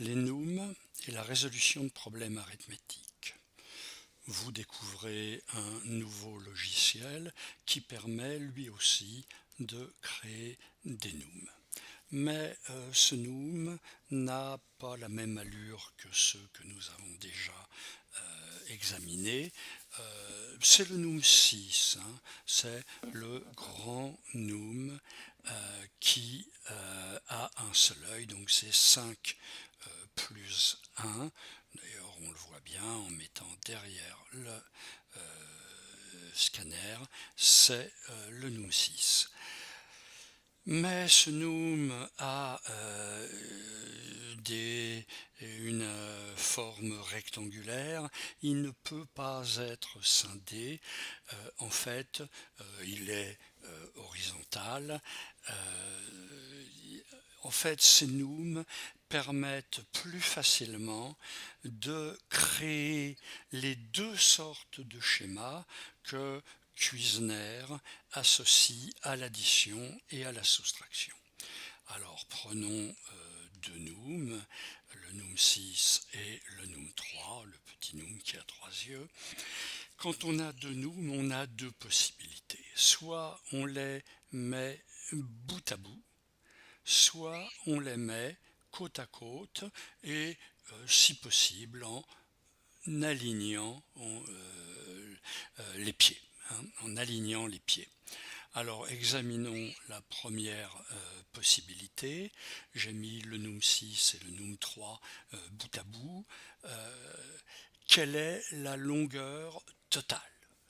Les NUM et la résolution de problèmes arithmétiques. Vous découvrez un nouveau logiciel qui permet lui aussi de créer des NUM. Mais ce NUM n'a pas la même allure que ceux que nous avons déjà examinés. C'est le NUM 6, hein, c'est le grand NUM qui a un seul œil, donc c'est 5 plus 1. D'ailleurs, on le voit bien en mettant derrière le scanner, c'est le NUM 6. Mais ce NUM a une forme rectangulaire, il ne peut pas être scindé, en fait il est horizontal. En fait, ces NUM permettent plus facilement de créer les deux sortes de schémas que Kuizner associe à l'addition et à la soustraction. Alors prenons deux NUM, le NUM 6 et le NUM 3, le petit NUM qui a trois yeux. Quand on a deux NUM, on a deux possibilités. Soit on les met bout à bout, soit on les met côte à côte et si possible en alignant les pieds, hein, en alignant les pieds. Alors examinons la première possibilité. J'ai mis le NUM 6 et le NUM 3 bout à bout. Quelle est la longueur totale,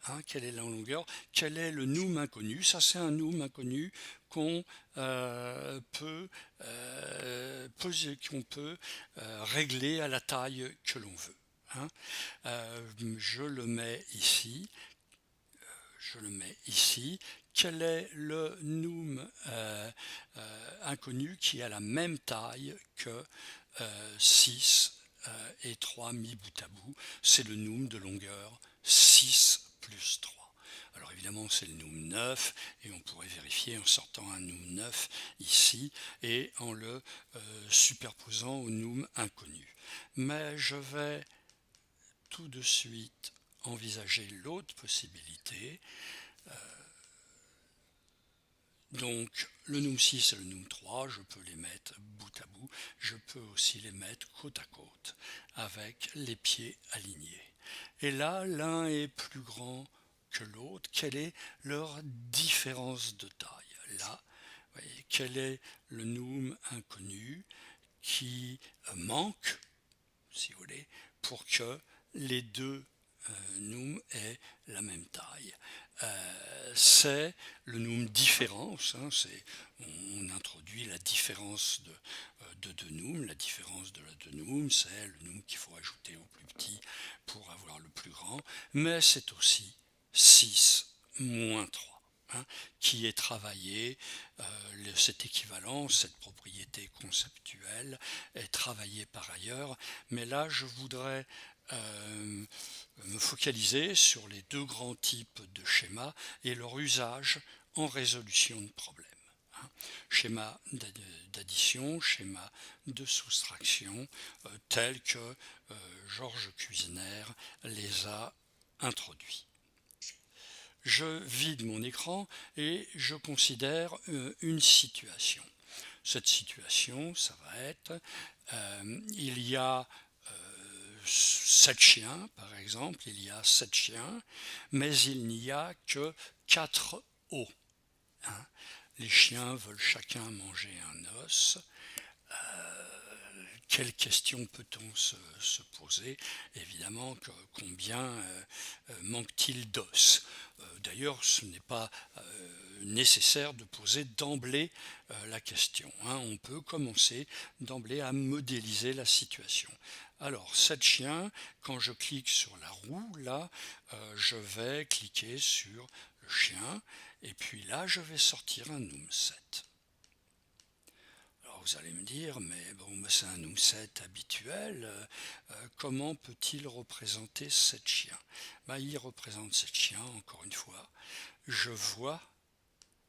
hein, quelle est la longueur, quel est le NUM inconnu? Ça, c'est un NUM inconnu qu'on peut régler à la taille que l'on veut, hein. Je le mets ici. Quel est le NUM inconnu qui a la même taille que 6 et 3 mis bout à bout? C'est le NUM de longueur 6 plus 3. Alors évidemment c'est le NUM 9 et on pourrait vérifier en sortant un NUM 9 ici et en le superposant au NUM inconnu. Mais je vais tout de suite envisager l'autre possibilité. Donc le NUM 6 et le NUM 3, je peux les mettre bout à bout, je peux aussi les mettre côte à côte avec les pieds alignés. Et là, l'un est plus grand que l'autre. Quelle est leur différence de taille? Là, voyez, quel est le NUM inconnu qui manque, si vous voulez, pour que les deux NUM aient la même taille? C'est le NUM différence, hein, on introduit la différence de deux NUM. La différence de deux NUM, c'est le NUM qu'il faut ajouter au plus petit pour avoir le plus grand, mais c'est aussi 6 moins 3. Hein, qui est travaillé, cette équivalence, cette propriété conceptuelle est travaillée par ailleurs, mais là je voudrais me focaliser sur les deux grands types de schémas et leur usage en résolution de problèmes. Schéma d'addition, schéma de soustraction, tels que Georges Kuizner les a introduits. Je vide mon écran et je considère une situation. Cette situation, ça va être, il y a 7 chiens, par exemple, il y a 7 chiens, mais il n'y a que 4 os. Hein. Les chiens veulent chacun manger un os. Quelle question peut-on se poser? Évidemment, combien manque-t-il d'os? D'ailleurs, ce n'est pas nécessaire de poser d'emblée la question, hein. On peut commencer d'emblée à modéliser la situation. Alors, 7 chiens, quand je clique sur la roue, là, je vais cliquer sur le chien, et puis là, je vais sortir un NUM 7. Alors vous allez me dire, mais bon, c'est un NUM 7 habituel, comment peut-il représenter 7 chiens? Il représente 7 chiens, encore une fois. Je vois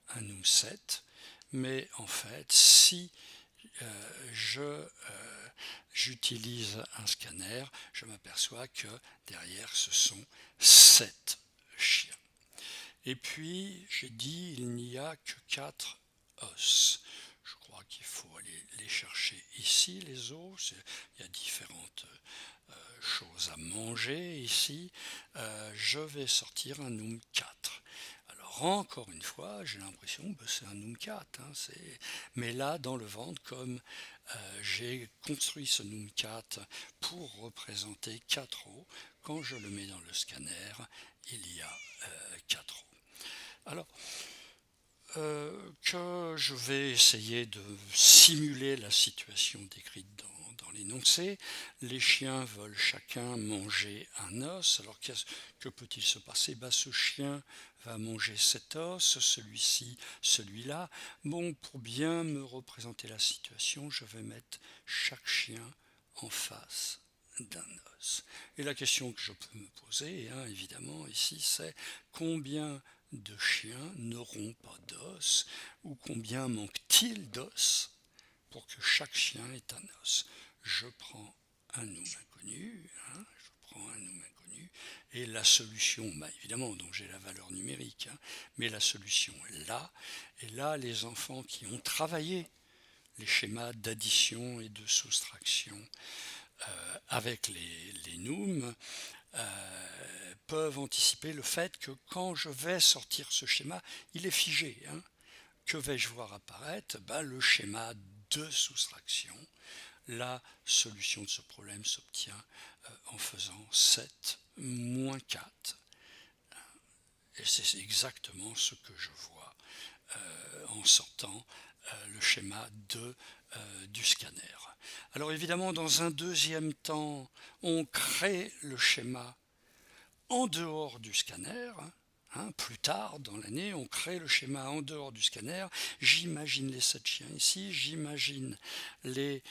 un NUM 7, mais en fait, si je j'utilise un scanner, je m'aperçois que derrière ce sont 7 chiens. Et puis j'ai dit il n'y a que 4 os. Je crois qu'il faut aller les chercher ici, les os. Il y a différentes choses à manger ici. Je vais sortir un Noom 4. Alors encore une fois, j'ai l'impression que c'est un Noom 4. Mais là, dans le ventre, comme j'ai construit ce Noom 4 pour représenter 4 os, quand je le mets dans le scanner, il y a 4 os. Alors, que je vais essayer de simuler la situation décrite dans l'énoncé. Les chiens veulent chacun manger un os. Alors que peut-il se passer? Ce chien va manger cet os, celui-ci, celui-là. Bon, pour bien me représenter la situation, je vais mettre chaque chien en face d'un os. Et la question que je peux me poser, évidemment, ici, c'est combien de chiens n'auront pas d'os, ou combien manque-t-il d'os pour que chaque chien ait un os? Je prends un Noom inconnu, et la solution, évidemment, donc j'ai la valeur numérique, mais la solution est là, et là les enfants qui ont travaillé les schémas d'addition et de soustraction avec les Noom, peuvent anticiper le fait que quand je vais sortir ce schéma, il est figé. Que vais-je voir apparaître? Le schéma de soustraction. La solution de ce problème s'obtient en faisant 7 moins 4. Et c'est exactement ce que je vois en sortant le schéma du scanner. Alors évidemment, dans un deuxième temps, on crée le schéma en dehors du scanner. Plus tard dans l'année, on crée le schéma en dehors du scanner. J'imagine les 7 chiens ici, j'imagine les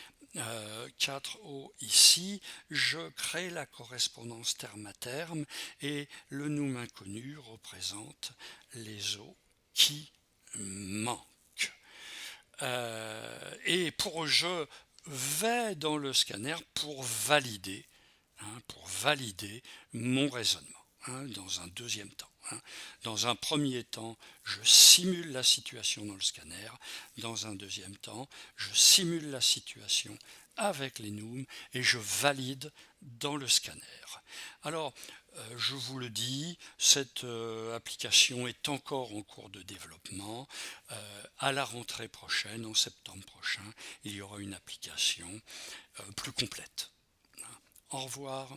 4 os ici. Je crée la correspondance terme à terme et le Noom inconnu représente les os qui manquent. Et je vais dans le scanner pour valider mon raisonnement dans un deuxième temps. Dans un premier temps, je simule la situation dans le scanner. Dans un deuxième temps, je simule la situation avec les Noom et je valide dans le scanner. Alors, je vous le dis, cette application est encore en cours de développement. À la rentrée prochaine, en septembre prochain, il y aura une application plus complète. Au revoir.